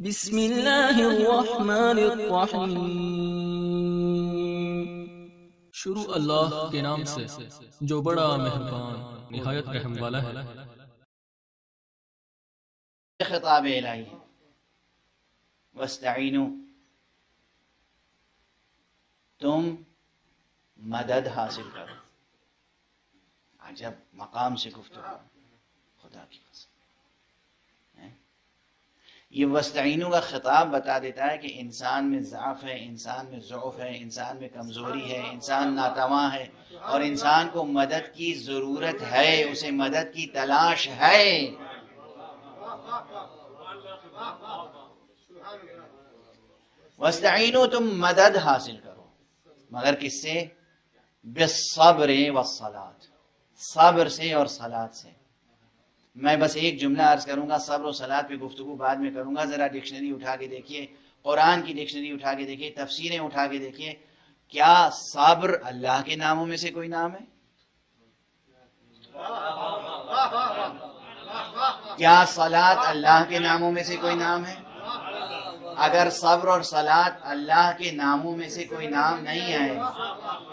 بسم اللہ الرحمن الرحیم۔ شروع اللہ کے نام سے جو بڑا مہربان نہایت رحم والا ہے۔ خطاب الہی واستعینوا، تم مدد حاصل کرو۔ عجب مقام سے گفتگو، خدا کی قسم۔ یہ وستعینوا کا خطاب بتا دیتا ہے کہ انسان میں ضعف ہے، انسان میں ضعف ہے، انسان میں کمزوری ہے، انسان ناتواں ہے، اور انسان کو مدد کی ضرورت ہے، اسے مدد کی تلاش ہے۔ وستعینوا، تم مدد حاصل کرو، مگر کس سے؟ بالصبر والصلاۃ، صبر سے اور صلاۃ سے۔ میں بس ایک جملہ عرض کروں گا، صبر و صلاۃ پہ گفتگو بعد میں کروں گا۔ ذرا ڈکشنری اٹھا کے دیکھیے، قرآن کی ڈکشنری اٹھا کے دیکھیے، تفسیریں اٹھا کے دیکھیے، کیا صبر اللہ کے ناموں میں سے کوئی نام ہے؟ کیا صلاۃ اللہ کے ناموں میں سے کوئی نام ہے؟ اگر صبر اور صلاۃ اللہ کے ناموں میں سے کوئی نام نہیں ہے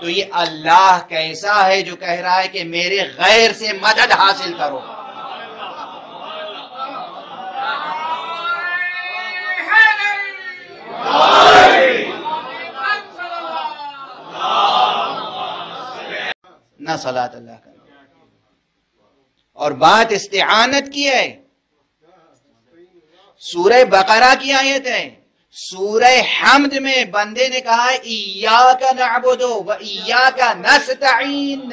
تو یہ اللہ کیسا ہے جو کہہ رہا ہے کہ میرے غیر سے مدد حاصل کرو؟ نہ صلاۃ اللہ کا، اور بات استعانت کی ہے۔ سورہ بقرہ کی آیت ہے، سورہ حمد میں بندے نے کہا ہے ایاک نعبد و ایاک نستعین،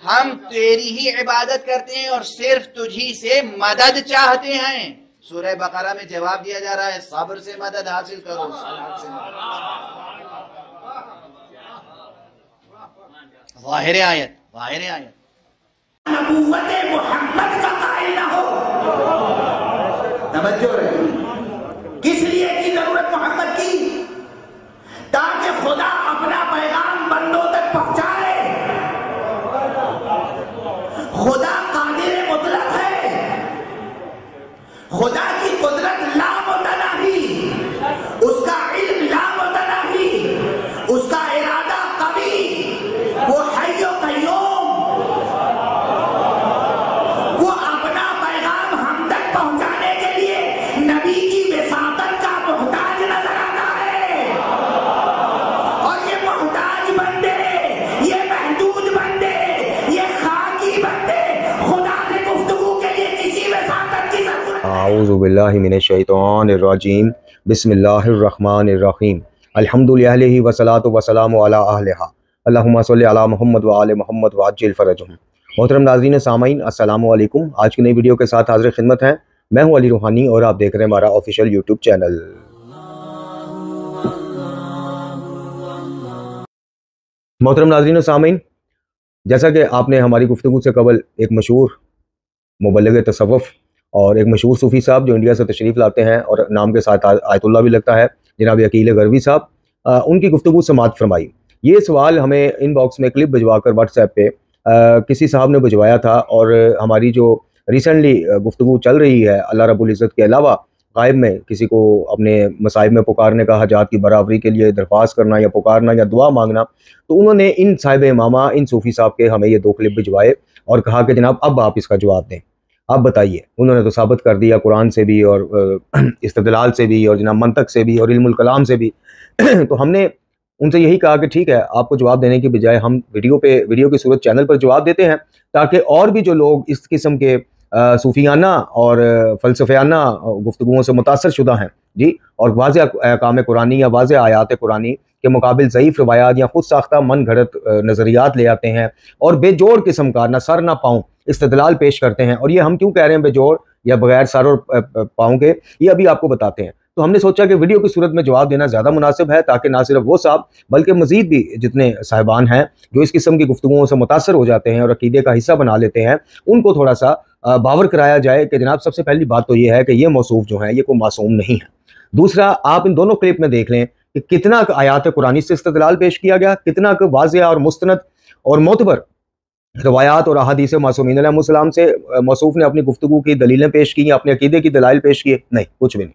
ہم تیری ہی عبادت کرتے ہیں اور صرف تجھی سے مدد چاہتے ہیں۔ سورہ بقرہ میں جواب دیا جا رہا ہے صبر سے مدد حاصل کرو، صلاۃ سے مدد حاصل کرو۔ ظاہر آیت، ظاہر آیت۔ نبوت محمد کا قائل نہ ہو، توجہ رہے، کس لیے کی ضرورت محمد کی؟ تاکہ خدا اپنا پیغام بندوں تک پہنچائے۔ خدا قادر مطلق ہے، خدا کی قدرت لا متناہی، اس کا علم لا متناہی، اس کا ارادہ قوی، وہ حی و قیوم، وہ اپنا پیغام ہم تک پہنچانے کے لیے نبی کی وساطت کا محتاج نظر آتا ہے، اور یہ محتاج بندے، یہ محدود بندے، یہ خاکی بندے خدا سے گفتگو کے لیے کسی وساطت کی ضرورت ہے۔ اعوذ باللہ من الشیطان الرجیم، بسم اللہ الرحمن الرحیم، الحمد للہ والصلاۃ والسلام علی اہلہا، اللہم صلی علی محمد وآل محمد وعجل فرجہم۔ محترم ناظرین سامعین، السلام علیکم۔ آج کی نئی ویڈیو کے ساتھ حاضر خدمت ہیں، میں ہوں علی روحانی اور آپ دیکھ رہے ہیں ہمارا آفیشیل یوٹیوب چینل۔ محترم ناظرین سامعین، جیسا کہ آپ نے ہماری گفتگو سے قبل ایک مشہور مبلغ تصوف اور ایک مشہور صوفی صاحب جو انڈیا سے تشریف لاتے ہیں اور نام کے ساتھ آیت اللہ بھی لگتا ہے، جناب عقیل غروی صاحب، ان کی گفتگو سماعت فرمائی۔ یہ سوال ہمیں ان باکس میں کلپ بھجوا کر واٹس ایپ پہ کسی صاحب نے بھجوایا تھا، اور ہماری جو ریسنٹلی گفتگو چل رہی ہے اللہ رب العزت کے علاوہ غائب میں کسی کو اپنے مصائب میں پکارنے کا، حاجات کی برابری کے لیے درخواست کرنا یا پکارنا یا دعا مانگنا، تو انہوں نے ان صاحب امامہ، ان صوفی صاحب کے ہمیں یہ دو کلپ بھجوائے اور کہا کہ جناب اب آپ اس کا جواب دیں، آپ بتائیے۔ انہوں نے تو ثابت کر دیا قرآن سے بھی اور استدلال سے بھی اور جناب منطق سے بھی اور علم الکلام سے بھی۔ تو ہم نے ان سے یہی کہا کہ ٹھیک ہے، آپ کو جواب دینے کی بجائے ہم ویڈیو کی صورت چینل پر جواب دیتے ہیں، تاکہ اور بھی جو لوگ اس قسم کے صوفیانہ اور فلسفیانہ گفتگوؤں سے متاثر شدہ ہیں جی، اور واضح احکام قرآنی یا واضح آیات قرآنی کے مقابل ضعیف روایات یا خود ساختہ من گھڑت نظریات لے آتے ہیں اور بے جوڑ قسم کا نہ سر نہ پاؤں استدلال پیش کرتے ہیں۔ اور یہ ہم کیوں کہہ رہے ہیں بے جوڑ یا بغیر سر اور پاؤں کے، یہ ابھی آپ کو بتاتے ہیں۔ تو ہم نے سوچا کہ ویڈیو کی صورت میں جواب دینا زیادہ مناسب ہے، تاکہ نہ صرف وہ صاحب بلکہ مزید بھی جتنے صاحبان ہیں جو اس قسم کی گفتگوؤں سے متاثر ہو جاتے ہیں اور عقیدے کا حصہ بنا لیتے ہیں، ان کو تھوڑا سا باور کرایا جائے کہ جناب سب سے پہلی بات تو یہ ہے کہ یہ موصوف جو ہیں یہ کوئی معصوم نہیں ہے۔ دوسرا، آپ ان دونوں کلپ میں دیکھ لیں کہ کتنا آیات قرآنی سے استدلال پیش کیا گیا، کتنا واضح اور مستند اور معتبر روایات اور احادیث معصومین علیہ السلام سے موصوف نے اپنی گفتگو کی دلیلیں پیش کی، اپنے عقیدے کی دلائل پیش کیے؟ نہیں، کچھ بھی نہیں۔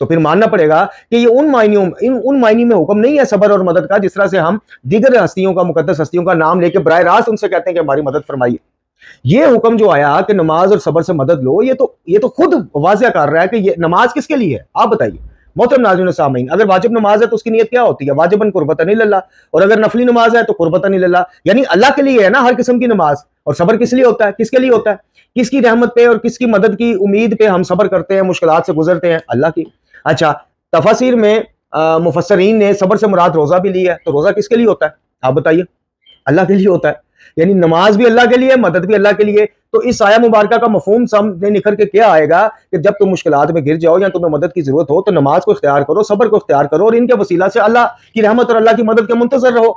تو پھر ماننا پڑے گا کہ یہ ان معنی میں حکم نہیں ہے صبر اور مدد کا جس طرح سے ہم دیگر ہستیوں کا، مقدس ہستیوں کا نام لے کے براہ راست ان سے کہتے ہیں کہ ہماری مدد فرمائیے۔ یہ حکم جو آیا کہ نماز اور صبر سے مدد لو، یہ تو خود واضح کر رہا ہے کہ یہ نماز کس کے لیے ہے، آپ بتائیے محترم ناظرین و سامعین۔ اگر واجب نماز ہے تو اس کی نیت کیا ہوتی ہے؟ واجباً قربتاً الی اللہ، اور اگر نفلی نماز ہے تو قربتاً الی اللہ، یعنی اللہ کے لیے ہے نا ہر قسم کی نماز۔ اور صبر کس لیے ہوتا ہے؟ کس کے لیے ہوتا ہے؟ کس کی رحمت پہ اور کس کی مدد کی امید پہ ہم صبر کرتے ہیں، مشکلات سے گزرتے ہیں؟ اللہ کی۔ اچھا، تفاسیر میں مفسرین نے صبر سے مراد روزہ بھی لی ہے، تو روزہ کس کے لیے ہوتا ہے آپ بتائیے؟ اللہ کے لیے ہوتا ہے، یعنی نماز بھی اللہ کے لیے، مدد بھی اللہ کے لیے۔ تو اس آیہ مبارکہ کا مفہوم سامنے نکھر کے کیا آئے گا کہ جب تم مشکلات میں گر جاؤ یا تمہیں مدد کی ضرورت ہو تو نماز کو اختیار کرو، صبر کو اختیار کرو، اور ان کے وسیلہ سے اللہ کی رحمت اور اللہ کی مدد کے منتظر رہو،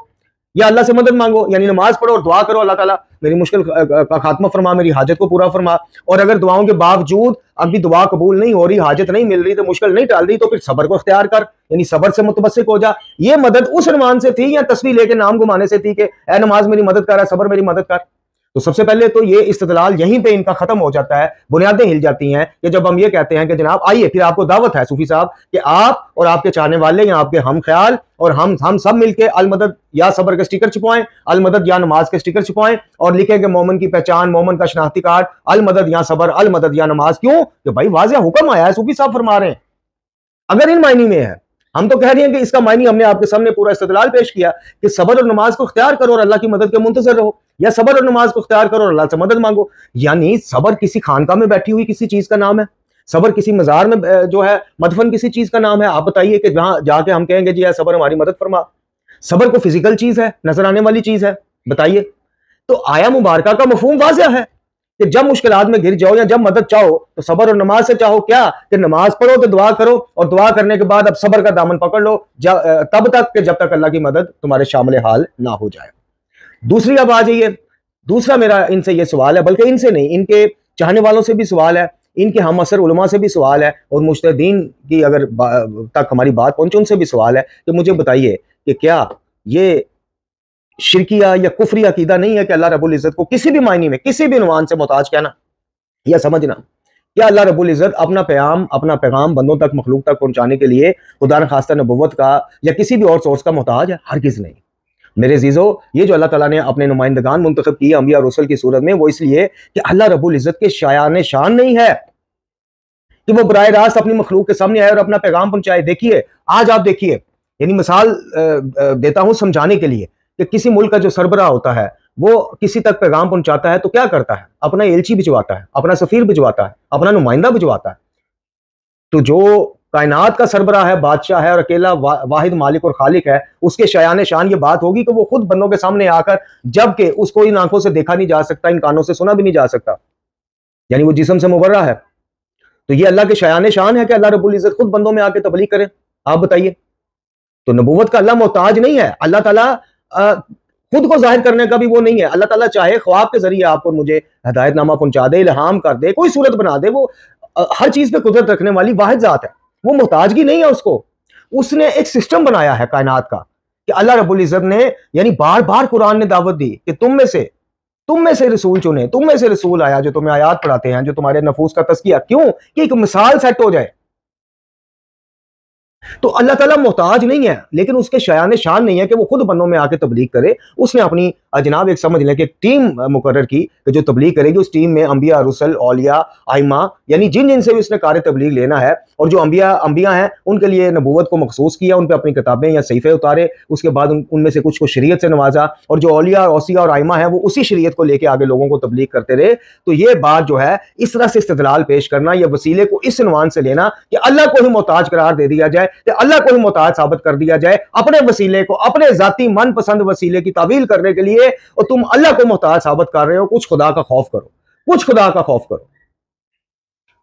یا اللہ سے مدد مانگو، یعنی نماز پڑھو اور دعا کرو اللہ تعالیٰ میری مشکل کا خاتمہ فرما، میری حاجت کو پورا فرما۔ اور اگر دعاؤں کے باوجود اب بھی دعا قبول نہیں ہو رہی، حاجت نہیں مل رہی، تو مشکل نہیں ٹال رہی، تو پھر صبر کو اختیار کر، یعنی صبر سے متمسک ہو جا۔ یہ مدد اس عنوان سے تھی یا تصویر لے کے نام گھمانے سے تھی کہ اے نماز میری مدد کر، اے صبر میری مدد کر؟ تو سب سے پہلے تو یہ استدلال یہیں پہ ان کا ختم ہو جاتا ہے، بنیادیں ہل جاتی ہیں کہ جب ہم یہ کہتے ہیں کہ جناب آئیے، پھر آپ کو دعوت ہے صوفی صاحب کہ آپ اور آپ کے چاہنے والے یا آپ کے ہم خیال اور ہم سب مل کے المدد یا صبر کے سٹیکر چھپوائیں، المدد یا نماز کے سٹیکر چھپوائیں، اور لکھیں کہ مومن کی پہچان، مومن کا شناختی کارڈ، المدد یا صبر، المدد یا نماز۔ کیوں؟ کہ بھائی واضح حکم آیا ہے، صوفی صاحب فرما رہے ہیں اگر ان معنی میں ہے۔ ہم تو کہہ رہے ہیں کہ اس کا معنی ہم نے آپ کے سامنے پورا استدلال پیش کیا کہ صبر اور نماز کو اختیار کرو اور اللہ کی مدد کے منتظر رہو، یا صبر اور نماز کو اختیار کرو اور اللہ سے مدد مانگو۔ یعنی صبر کسی خانقاہ میں بیٹھی ہوئی کسی چیز کا نام ہے، صبر کسی مزار میں جو ہے مدفن کسی چیز کا نام ہے؟ آپ بتائیے کہ جہاں جا کے ہم کہیں گے جی صبر ہماری مدد فرما، صبر کو فزیکل چیز ہے، نظر آنے والی چیز ہے؟ بتائیے۔ تو آیہ مبارکہ کا مفہوم واضح ہے کہ جب مشکلات میں گر جاؤ یا جب مدد چاہو تو صبر اور نماز سے چاہو، کیا کہ نماز پڑھو تو دعا کرو، اور دعا کرنے کے بعد اب صبر کا دامن پکڑ لو تب تک کہ جب تک اللہ کی مدد تمہارے شامل حال نہ ہو جائے۔ دوسری اب آ جائیے، دوسرا میرا ان سے یہ سوال ہے، بلکہ ان سے نہیں، ان کے چاہنے والوں سے بھی سوال ہے، ان کے ہم اثر علماء سے بھی سوال ہے، اور مجتہدین کی اگر تک ہماری بات پہنچے ان سے بھی سوال ہے کہ مجھے بتائیے کہ کیا یہ شرکیہ یا کفری عقیدہ نہیں ہے کہ اللہ رب العزت کو کسی بھی معنی میں کسی بھی عنوان سے محتاج کہنا یا سمجھنا؟ کیا اللہ رب العزت اپنا پیغام بندوں تک، مخلوق تک پہنچانے کے لیے خدا نخواستہ نبوت کا یا کسی بھی اور سورس کا محتاج ہے؟ ہرگز نہیں۔ میرے عزیزو، یہ جو اللہ تعالیٰ نے اپنے نمائندگان منتخب کیے انبیاء اور رسل کی صورت میں، وہ اس لیے کہ اللہ رب العزت کے شایان شان نہیں ہے کہ وہ براہ راست اپنی مخلوق کے سامنے آئے اور اپنا پیغام پہنچائے۔ دیکھیے آج آپ دیکھیے، یعنی مثال دیتا ہوں سمجھانے کے لیے کہ کسی ملک کا جو سربراہ ہوتا ہے وہ کسی تک پیغام پہنچاتا ہے تو کیا کرتا ہے؟ اپنا ایلچی بھجواتا ہے، اپنا سفیر بھجواتا ہے، اپنا نمائندہ بھجواتا ہے۔ تو جو کائنات کا سربراہ ہے، بادشاہ ہے اور اکیلا واحد مالک اور خالق ہے، اس کے شایان شان یہ بات ہوگی کہ وہ خود بندوں کے سامنے آ کر، جبکہ اس کو ان آنکھوں سے دیکھا نہیں جا سکتا، ان کانوں سے سنا بھی نہیں جا سکتا، یعنی وہ جسم سے مبرہ ہے، تو یہ اللہ کے شایان شان ہے کہ اللہ رب العزت خود بندوں میں آ کے تبلیغ کرے؟ آپ بتائیے۔ تو نبوت کا اللہ محتاج نہیں ہے، اللہ تعالیٰ خود کو ظاہر کرنے کا بھی وہ نہیں ہے۔ اللہ تعالیٰ چاہے خواب کے ذریعے آپ کو مجھے ہدایت نامہ پہنچا دے، الہام کر دے، کوئی صورت بنا دے، وہ ہر چیز پہ قدرت رکھنے والی واحد ذات ہے، وہ محتاجگی نہیں ہے اس کو۔ اس نے ایک سسٹم بنایا ہے کائنات کا کہ اللہ رب العزت نے، یعنی بار بار قرآن نے دعوت دی کہ تم میں سے رسول چنے، تم میں سے رسول آیا جو تمہیں آیات پڑھاتے ہیں، جو تمہارے نفوس کا تزکیہ، کیوں؟ کہ ایک مثال سیٹ ہو جائے۔ تو اللہ تعالیٰ محتاج نہیں ہے، لیکن اس کے شایان شان نہیں ہے کہ وہ خود بندوں میں آ کے تبلیغ کرے۔ اس نے اپنی جناب ایک سمجھ لیں کہ ٹیم مقرر کی کہ جو تبلیغ کرے گی، اس ٹیم میں انبیاء، رسل، اولیاء، ائمہ، یعنی جن سے بھی اس نے کار تبلیغ لینا ہے، اور جو انبیاء ہیں ان کے لیے نبوت کو مخصوص کیا، ان پہ اپنی کتابیں یا صحیفے اتارے، اس کے بعد ان میں سے کچھ کو شریعت سے نوازا، اور جو اولیاء، اوصیاء اور ائمہ ہیں وہ اسی شریعت کو لے کے آگے لوگوں کو تبلیغ کرتے رہے۔ تو یہ بات جو ہے اس طرح سے استدلال پیش کرنا یا وسیلے کو اس عنوان سے لینا کہ اللہ کو ہی محتاج قرار دے دیا جائے، کہ اللہ کو ہی محتاج ثابت کر دیا جائے اپنے وسیلے کو، اپنے ذاتی من پسند وسیلے کی تعویل کرنے کے لیے، اور تم اللہ کو محتاج ثابت کر رہے ہو، کچھ خدا کا خوف کرو، کچھ خدا کا خوف کرو۔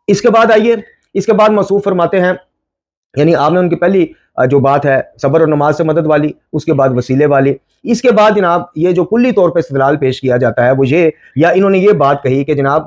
اس کے بعد آئیے، اس کے بعد موصوف فرماتے ہیں، یعنی آپ نے ان کی پہلی جو بات ہے صبر اور نماز سے مدد والی، اس کے بعد وسیلے والی، اس کے بعد جناب یہ جو کلی طور پہ استدلال پیش کیا جاتا ہے وہ یہ، یا انہوں نے یہ بات کہی کہ جناب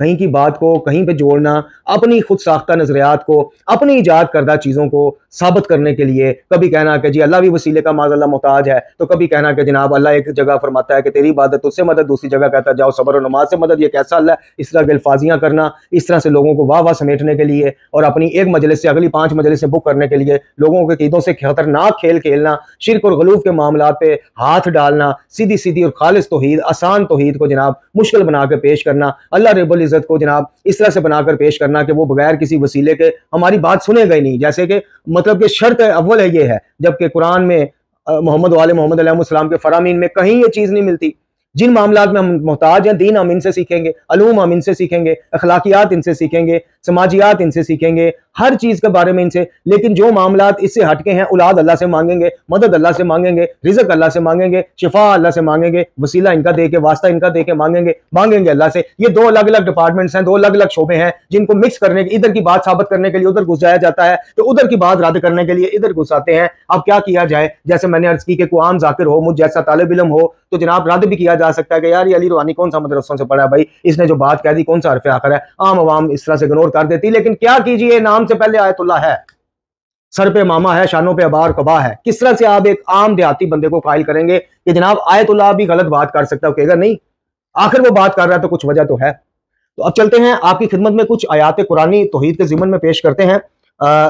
کہیں کی بات کو کہیں پہ جوڑنا، اپنی خود ساختہ نظریات کو، اپنی ایجاد کردہ چیزوں کو ثابت کرنے کے لیے کبھی کہنا کہ جی اللہ بھی وسیلے کا معاذ اللہ محتاج ہے، تو کبھی کہنا کہ جناب اللہ ایک جگہ فرماتا ہے کہ تیری عبادت اس سے مدد، دوسری جگہ کہتا ہے جاؤ صبر و نماز سے مدد، یہ کیسا اللہ ہے؟ اس طرح کی الفاظیاں کرنا، اس طرح سے لوگوں کو واہ واہ سمیٹنے کے لیے اور اپنی ایک مجلس سے اگلی 5 مجلسیں بک کرنے کے لیے لوگوں کے عقیدوں سے خطرناک کھیل کھیلنا، شرک اور غلوف کے معاملات پہ ہاتھ ڈالنا، سیدھی اور خالص توحید، آسان توحید کو جناب مشکل بنا کے پیش کرنا، اللہ رب العزت کو جناب اس طرح سے بنا کر پیش کرنا کہ وہ بغیر کسی وسیلے کے ہماری بات سنے گا ہی نہیں، جیسے کہ مطلب کہ شرط اول ہے یہ ہے، جبکہ قرآن میں محمد و آل محمد علیہ السلام کے فرامین میں کہیں یہ چیز نہیں ملتی۔ جن معاملات میں ہم محتاج ہیں، دین ہم ان سے سیکھیں گے، علوم ہم ان سے سیکھیں گے، اخلاقیات ان سے سیکھیں گے، سماجیات ان سے سیکھیں گے، ہر چیز کے بارے میں ان سے، لیکن جو معاملات اس سے ہٹ کے ہیں، اولاد اللہ سے مانگیں گے، مدد اللہ سے مانگیں گے، رزق اللہ سے مانگیں گے، شفا اللہ سے مانگیں گے، وسیلہ ان کا دے کے، واسطہ ان کا دے کے مانگیں گے اللہ سے۔ یہ 2 الگ الگ ڈپارٹمنٹس ہیں، 2 الگ الگ شعبے ہیں جن کو مکس کرنے کے، ادھر کی بات ثابت کرنے کے لیے ادھر گھس جایا جاتا ہے، تو ادھر کی بات رد کرنے کے لیے ادھر گھس آتے ہیں۔ اب کیا کیا جائے؟ جیسے میں نے عرض کی کہ کوئی عام ذاکر ہو، مجھ جیسا طالب علم ہو، تو جناب رد بھی کیا جا سکتا ہے کہ یار یہ علی روحانی کون سا مدرسوں سے پڑھا ہے بھائی، اس نے جو بات کہہ دی کون سا حرف آخر ہے، عام عوام اس طرح سے اگنور کر دیتی، لیکن کیا کیجئے، نام سے پہلے آیت اللہ ہے، سر پہ ماما ہے، شانوں پہ ابار قبا ہے۔ کس طرح سے آپ ایک عام دیہاتی بندے کو قائل کریں گے کہ جناب آیت اللہ بھی غلط بات کر سکتا ہے؟ کہے گا نہیں، آخر وہ بات کر رہا ہے تو کچھ وجہ تو ہے۔ تو اب چلتے ہیں آپ کی خدمت میں کچھ آیات قرآنی توحید کے ضمن میں پیش کرتے ہیں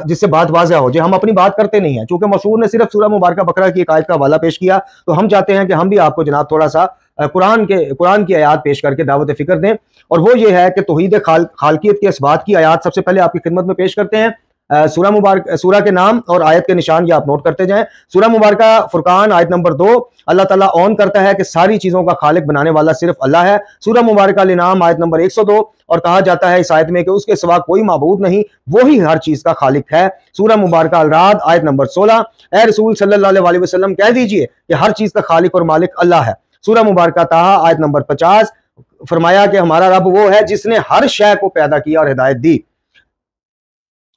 جس سے بات واضح ہو جائے۔ ہم اپنی بات کرتے نہیں ہیں، چونکہ مسعود نے صرف سورہ مبارکہ بقرہ کی ایک آیت کا حوالہ پیش کیا، تو ہم چاہتے ہیں کہ ہم بھی آپ کو جناب تھوڑا سا قرآن کی آیات پیش کر کے دعوت فکر دیں، اور وہ یہ ہے کہ توحید خالقیت کے اثبات کی آیات سب سے پہلے آپ کی خدمت میں پیش کرتے ہیں۔ سورہ کے نام اور آیت کے نشان یہ آپ نوٹ کرتے جائیں۔ سورہ مبارکہ فرقان آیت نمبر 2، اللہ تعالیٰ اون کرتا ہے کہ ساری چیزوں کا خالق بنانے والا صرف اللہ ہے۔ سورہ مبارکہ الانعام آیت نمبر 102، اور کہا جاتا ہے اس آیت میں کہ اس کے سوا کوئی معبود نہیں، وہی ہر چیز کا خالق ہے۔ سورہ مبارکہ الرعد آیت نمبر 16، اے رسول صلی اللہ علیہ وسلم کہہ دیجئے کہ ہر چیز کا خالق اور مالک اللہ ہے۔ سورہ مبارکہ طٰہٰ آیت نمبر 50، فرمایا کہ ہمارا رب وہ ہے جس نے ہر شے کو پیدا کیا اور ہدایت دی۔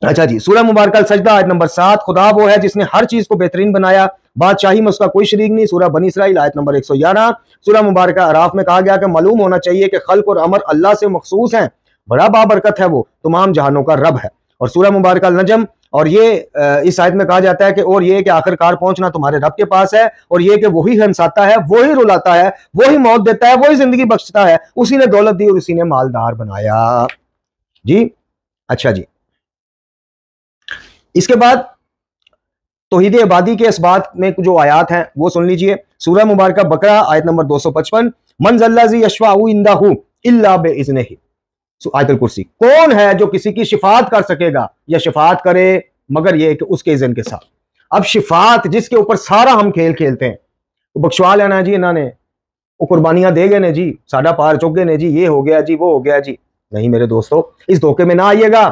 اچھا جی، سورہ مبارکہ السجدہ آیت نمبر 7، خدا وہ ہے جس نے ہر چیز کو بہترین بنایا، بادشاہی میں اس کا کوئی شریک نہیں۔ سورہ بنی اسرائیل آیت نمبر 111، سورہ مبارکہ اعراف میں کہا گیا کہ معلوم ہونا چاہیے کہ خلق اور امر اللہ سے مخصوص ہیں، بڑا بابرکت ہے، وہ تمام جہانوں کا رب ہے۔ اور سورہ مبارکہ النجم، اور یہ اس آیت میں کہا جاتا ہے کہ اور یہ کہ آخر کار پہنچنا تمہارے رب کے پاس ہے، اور یہ کہ وہی ہنساتا ہے، وہی رلاتا ہے، وہی موت دیتا ہے، وہی زندگی بخشتا ہے، اسی نے دولت دی اور اسی نے مالدار بنایا۔ جی اچھا جی، اس کے بعد توحید عبادی کے اثبات میں جو آیات ہیں وہ سن لیجئے۔ سورہ مبارکہ بقرہ آیت نمبر 255، من ذا الذی یشفع عندہ الا باذنہ، آیت الکرسی، کون ہے جو کسی کی شفاعت کر سکے گا یا شفاعت کرے مگر یہ کہ اس کے اذن کے ساتھ۔ اب شفاعت جس کے اوپر سارا ہم کھیل کھیلتے ہیں، بخشوا لینا جی انہوں نے، وہ قربانیاں دے گئے نے جی، ساڈا پار چک گئے نے جی، یہ ہو گیا جی، وہ ہو گیا جی، نہیں میرے دوستو، اس دھوکے میں نہ آئیے گا۔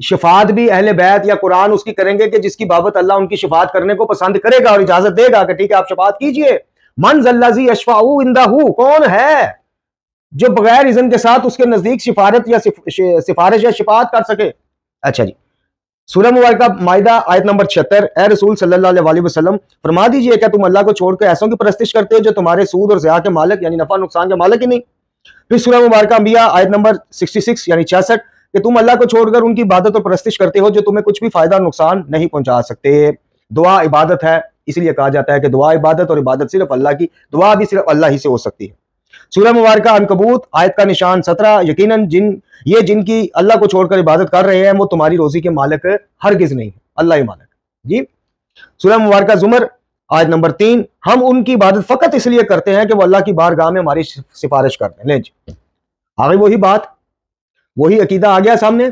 شفاعت بھی اہل بیت یا قرآن اس کی کریں گے کہ جس کی بابت اللہ ان کی شفاعت کرنے کو پسند کرے گا اور اجازت دے گا کہ ٹھیک ہے آپ شفاعت کیجئے۔ من ذا الذی یشفع عندہ، کون ہے جو بغیر اذن کے ساتھ اس کے نزدیک سفارت یا سفارش یا شفاعت کر سکے۔ اچھا جی، سورہ مبارکہ مائدہ آیت نمبر 76، اے رسول صلی اللہ علیہ وسلم فرما دیجئے کیا تم اللہ کو چھوڑ کے ایسوں کی پرستش کرتے ہو جو تمہارے سود اور زیاں کے مالک یعنی نفع نقصان کے مالک ہی نہیں۔ پھر سورہ مبارکہ انبیاء آیت نمبر 66 یعنی 66، کہ تم اللہ کو چھوڑ کر ان کی عبادت اور پرستش کرتے ہو جو تمہیں کچھ بھی فائدہ اور نقصان نہیں پہنچا سکتے۔ دعا عبادت ہے، اس لیے کہا جاتا ہے کہ دعا عبادت، اور عبادت صرف اللہ کی، دعا بھی صرف اللہ ہی سے ہو سکتی ہے۔ سورہ مبارکہ عنکبوت آیت کا نشان 17، یقیناً جن کی اللہ کو چھوڑ کر عبادت کر رہے ہیں وہ تمہاری روزی کے مالک ہرگز نہیں، اللہ ہی مالک جی۔ سورہ مبارکہ زمر آیت نمبر 3، ہم ان کی عبادت فقط اس لیے کرتے ہیں کہ وہ اللہ کی بارگاہ میں ہماری سفارش کرتے ہیں۔ لیں جی، آگے وہی بات، وہی عقیدہ آ گیا سامنے۔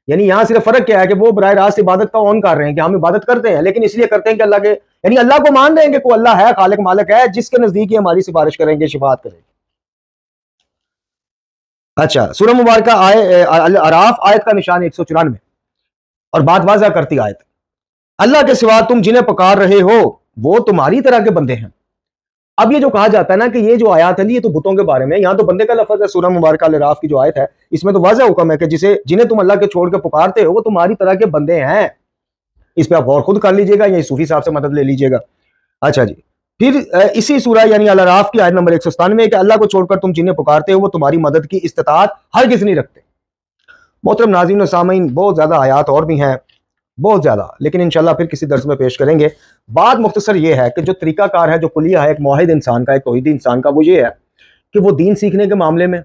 یعنی یہاں صرف فرق کیا ہے کہ وہ براہ راست عبادت کا اون کر رہے ہیں کہ ہم عبادت کرتے ہیں، لیکن اس لیے کرتے ہیں کہ اللہ کے، یعنی اللہ کو مان رہے ہیں کہ کوئی اللہ ہے، خالق مالک ہے جس کے نزدیک ہی ہماری سفارش کریں گے، شفاعت کریں گے۔ اچھا، سورہ مبارکہ اعراف آیت کا نشان 194، اور بات واضح کرتی آیت، اللہ کے سوا تم جنہیں پکار رہے ہو وہ تمہاری طرح کے بندے ہیں۔ اب یہ جو کہا جاتا ہے نا کہ یہ جو آیات ہے یہ تو بتوں کے بارے میں، یہاں تو بندے کا لفظ ہے۔ سورہ مبارکہ الاعراف کی جو آیت ہے اس میں تو واضح حکم ہے کہ جنہیں تم اللہ کے چھوڑ کے پکارتے ہو وہ تمہاری طرح کے بندے ہیں۔ اس پہ آپ غور خود کر لیجئے گا یا صوفی صاحب سے مدد لے لیجئے گا۔ اچھا جی، پھر اسی سورہ یعنی الاعراف کی آیت نمبر 197 کہ اللہ کو چھوڑ کر تم جنہیں پکارتے ہو وہ تمہاری مدد کی استطاعت ہرگز نہیں رکھتے۔ محترم ناظرین و سامعین، بہت زیادہ آیات اور بھی ہیں، بہت زیادہ، لیکن انشاءاللہ پھر کسی درس میں پیش کریں گے۔ بات مختصر یہ ہے کہ جو طریقہ کار ہے، جو کلیہ ہے ایک موحد انسان کا، ایک توحیدی انسان کا، وہ یہ ہے کہ وہ دین سیکھنے کے معاملے میں،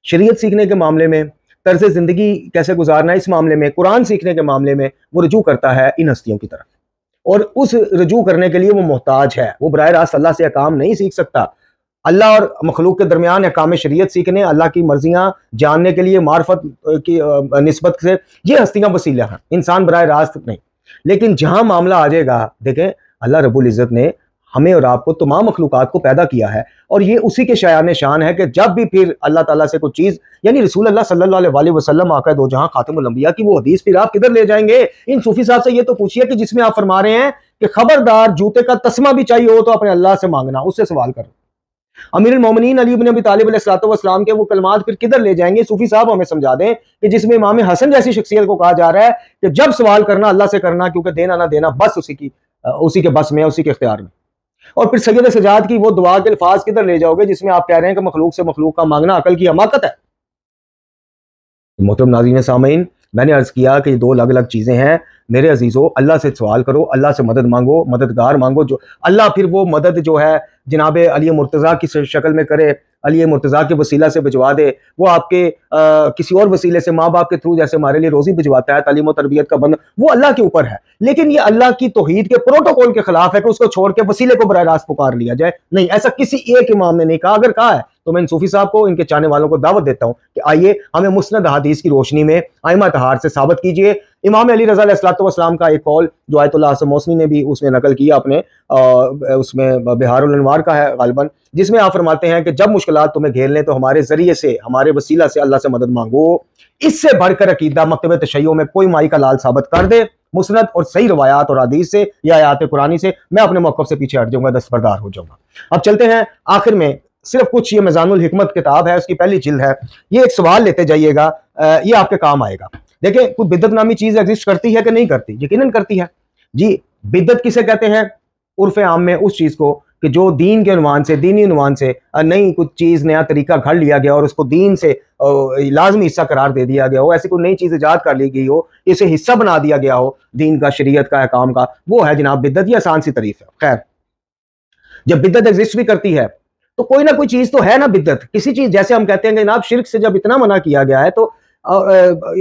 شریعت سیکھنے کے معاملے میں، طرز زندگی کیسے گزارنا ہے اس معاملے میں، قرآن سیکھنے کے معاملے میں وہ رجوع کرتا ہے ان ہستیوں کی طرف، اور اس رجوع کرنے کے لیے وہ محتاج ہے۔ وہ براہ راست اللہ سے احکام نہیں سیکھ سکتا۔ اللہ اور مخلوق کے درمیان احکام شریعت سیکھنے، اللہ کی مرضیاں جاننے کے لیے معرفت کی نسبت سے یہ ہستیاں وسیلہ ہیں، انسان براہ راست نہیں۔ لیکن جہاں معاملہ آ جائے گا، دیکھیں اللہ رب العزت نے ہمیں اور آپ کو، تمام مخلوقات کو پیدا کیا ہے، اور یہ اسی کے شایان شان ہے کہ جب بھی پھر اللہ تعالیٰ سے کوئی چیز، یعنی رسول اللہ صلی اللہ علیہ وسلم آقا دو جہاں خاتم الانبیاء کی وہ حدیث، پھر آپ کدھر لے جائیں گے؟ ان صوفی صاحب سے یہ تو پوچھئے کہ جس میں آپ فرما رہے ہیں کہ خبردار جوتے کا تسمہ بھی چاہیے ہو تو اپنے اللہ سے مانگنا، اس سے سوال کرنا۔ امیر المومنین علی بن ابی طالب علیہ السلام کے وہ کلمات پھر کدھر لے جائیں گے؟ صوفی صاحب ہمیں سمجھا دیں کہ جس میں امام حسن جیسی شخصیت کو کہا جا رہا ہے کہ جب سوال کرنا اللہ سے کرنا، کیونکہ دینا نہ دینا بس اسی کے بس میں، اسی کے اختیار میں۔ اور پھر سید سجاد کی وہ دعا کے الفاظ کدھر لے جاؤ گے جس میں آپ کہہ رہے ہیں کہ مخلوق سے مخلوق کا مانگنا عقل کی حماقت ہے؟ محترم ناظرین سامعین، میں نے عرض کیا کہ یہ دو الگ الگ چیزیں ہیں۔ میرے عزیزو، اللہ سے سوال کرو، اللہ سے مدد مانگو، مددگار مانگو، جو اللہ پھر وہ مدد جو ہے جناب علی مرتضیٰ کی شکل میں کرے، علی مرتضیٰ کے وسیلہ سے بھجوا دے، وہ آپ کے کسی اور وسیلے سے، ماں باپ کے تھرو جیسے ہمارے لیے روزی بھجواتا ہے، تعلیم و تربیت کا بند، وہ اللہ کے اوپر ہے۔ لیکن یہ اللہ کی توحید کے پروٹوکول کے خلاف ہے کہ اس کو چھوڑ کے وسیلے کو براہ راست پکار لیا جائے، نہیں، ایسا کسی ایک امام نے نہیں کہا۔ اگر کہا ہے تو میں ان صوفی صاحب کو، ان کے چاہنے والوں کو دعوت دیتا ہوں کہ آئیے ہمیں مسند حدیث کی روشنی میں ائمہ طہار سے ثابت کیجئے۔ امام علی رضا علیہ السلام کا ایک قول جو آیت اللہ حسن موسنی نے بھی اس میں نقل کیا اپنے، اس میں بہار الانوار کا ہے غالباً، جس میں آپ فرماتے ہیں کہ جب مشکلات تمہیں گھیر لیں تو ہمارے ذریعے سے، ہمارے وسیلہ سے اللہ سے مدد مانگو۔ اس سے بڑھ کر عقیدہ مکتب تشیع میں کوئی مائی کا لال ثابت کر دے مسند اور صحیح روایات اور حدیث سے یا آیات قرآنی سے، میں اپنے موقف سے پیچھے ہٹ جاؤں گا، دستبردار ہو جاؤں گا۔ اب چلتے ہیں آخر میں، صرف کچھ، یہ میزان الحکمت کتاب ہے، اس کی پہلی جلد ہے، یہ ایک سوال لیتے جائیے گا، یہ آپ کے کام آئے گا۔ دیکھیں کوئی بدعت نامی چیز ایگزسٹ کرتی ہے کہ نہیں کرتی؟ یقیناً کرتی ہے جی۔ بدعت کسے کہتے ہیں عرف عام میں؟ اس چیز کو کہ جو دین کے عنوان سے، دینی عنوان سے نئی کچھ چیز، نیا طریقہ گھڑ لیا گیا اور اس کو دین سے لازمی حصہ قرار دے دیا گیا ہو، ایسی کوئی نئی چیز ایجاد کر لی گئی ہو، اسے حصہ بنا دیا گیا ہو دین کا، شریعت کا، احکام کا، وہ ہے جناب بدعت۔ یہ آسان سی تعریف ہے۔ خیر، جب بدعت ایگزسٹ بھی کرتی ہے تو کوئی نہ کوئی چیز تو ہے نا بدعت، کسی چیز، جیسے ہم کہتے ہیں کہ جناب شرک سے جب اتنا منع کیا گیا ہے تو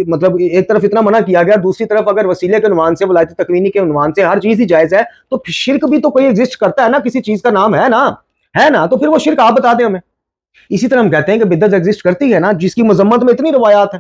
مطلب ایک طرف اتنا منع کیا گیا، دوسری طرف اگر وسیلے کے عنوان سے، ولایت تکوینی کے عنوان سے ہر چیز ہی جائز ہے، تو شرک بھی تو کوئی ایگزسٹ کرتا ہے نا، کسی چیز کا نام ہے نا، تو پھر وہ شرک آپ بتا دیں ہمیں۔ اسی طرح ہم کہتے ہیں کہ بدعت ایگزسٹ کرتی ہے نا، جس کی مذمت میں اتنی روایات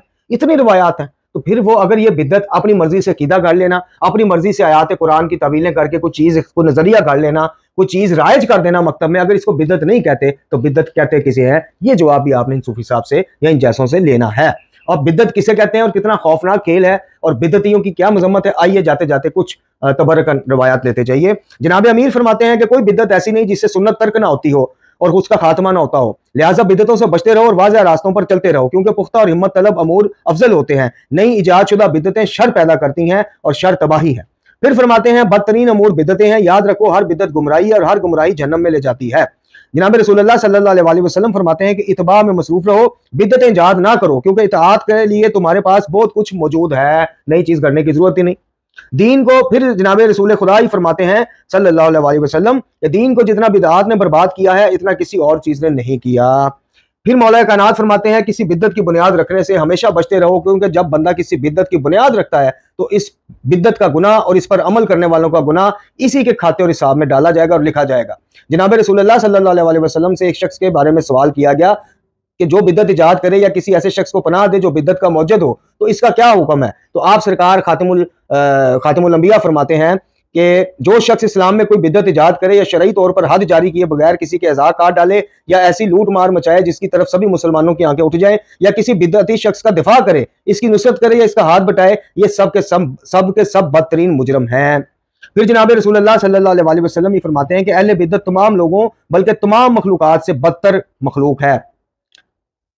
ہیں، تو پھر وہ اگر یہ بدعت اپنی مرضی سے عقیدہ گھڑ لینا، اپنی مرضی سے آیات قرآن کی تعویلیں کر کے کوئی چیز کو نظریہ گھڑ لینا، کوئی چیز رائج کر دینا مکتب میں، اگر اس کو بدعت نہیں کہتے تو بدعت کہتے کسے ہیں؟ یہ جواب بھی آپ نے ان صوفی صاحب سے یا ان جیسوں سے لینا ہے۔ اور بدعت کسے کہتے ہیں اور کتنا خوفناک کھیل ہے اور بدعتیوں کی کیا مذمت ہے، آئیے جاتے جاتے کچھ تبرکن روایات لیتے جائیے۔ جناب امیر فرماتے ہیں کہ کوئی بدعت ایسی نہیں جس سے سنت ترک نہ ہوتی ہو اور اس کا خاتمہ نہ ہوتا ہو، لہٰذا بدعتوں سے بچتے رہو اور واضح راستوں پر چلتے رہو، کیونکہ پختہ اور ہمت طلب امور افضل ہوتے ہیں۔ نئی ایجاد شدہ بدعتیں شر پیدا کرتی ہیں اور شر تباہی ہے۔ پھر فرماتے ہیں بدترین امور بدعتیں ہیں، یاد رکھو ہر بدعت گمراہی اور ہر گمراہی جہنم میں لے جاتی ہے۔ جناب رسول اللہ صلی اللہ علیہ وسلم فرماتے ہیں کہ اتباع میں مصروف رہو، بدعتیں ایجاد نہ کرو، کیونکہ اطاعت کے لیے تمہارے پاس بہت کچھ موجود ہے، نئی چیز کرنے کی ضرورت ہی نہیں۔ دین کو پھر جناب رسول خدا ہی فرماتے ہیں صلی اللہ علیہ وسلم کہ دین کو جتنا بدعات نے برباد کیا ہے اتنا کسی اور چیز نے نہیں کیا۔ پھر مولا کائنات فرماتے ہیں کسی بدعت کی بنیاد رکھنے سے ہمیشہ بچتے رہو، کیونکہ جب بندہ کسی بدعت کی بنیاد رکھتا ہے تو اس بدعت کا گناہ اور اس پر عمل کرنے والوں کا گناہ اسی کے کھاتے اور حساب میں ڈالا جائے گا اور لکھا جائے گا۔ جناب رسول اللہ صلی اللہ علیہ وسلم سے ایک شخص کے بارے میں سوال کیا گیا کہ جو بدعت ایجاد کرے یا کسی ایسے شخص کو پناہ دے جو بدعت کا موجد ہو تو اس کا کیا حکم ہے؟ تو آپ سرکار خاتم الانبیاء فرماتے ہیں کہ جو شخص اسلام میں کوئی بدعت ایجاد کرے یا شرعی طور پر حد جاری کیے بغیر کسی کے اعضاء کاٹ ڈالے یا ایسی لوٹ مار مچائے جس کی طرف سبھی مسلمانوں کی آنکھیں اٹھ جائیں، یا کسی بدعتی شخص کا دفاع کرے، اس کی نصرت کرے یا اس کا ہاتھ بٹائے، یہ سب کے سب بدترین مجرم ہیں۔ پھر جناب رسول اللہ صلی اللہ علیہ وسلم یہ فرماتے ہیں کہ اہل بدعت تمام لوگوں بلکہ تمام مخلوقات سے بدتر مخلوق ہے۔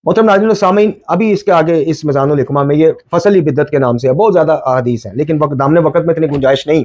محترم ناظرین و سامعین، ابھی اس کے آگے اس میزان الحکمہ میں یہ فصلی بدعت کے نام سے ہے، بہت زیادہ احادیث ہیں، لیکن دامن وقت میں اتنی گنجائش نہیں۔